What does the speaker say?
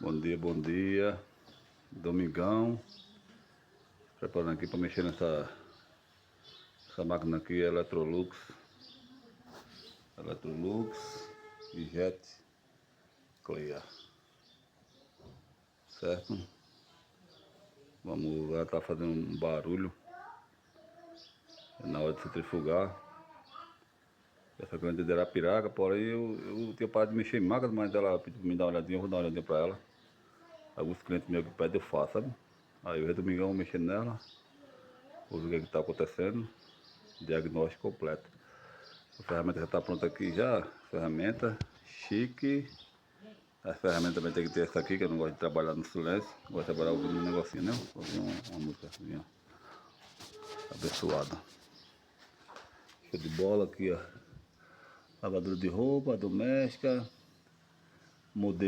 Bom dia. Domingão. Preparando aqui para mexer nessa máquina aqui, Electrolux e Jet Clear. Certo? Vamos lá, tá fazendo um barulho na hora de centrifugar. Essa grande de Arapiraca, porém eu tinha parado de mexer em máquina, mas ela pediu pra me dar uma olhadinha, eu vou dar uma olhadinha pra ela. Alguns clientes meus que pedem eu faço, sabe? Aí eu domingão mexendo nela, vou ver o que tá acontecendo. Diagnóstico completo. A ferramenta já está pronta aqui já. Ferramenta chique. A ferramenta também tem que ter essa aqui, que eu não gosto de trabalhar no silêncio. Gosto de trabalhar ouvindo um negocinho, né? Ouvir uma música assim, ó. Abençoada. Show de bola aqui, ó. Lavadora de roupa, doméstica. Modelo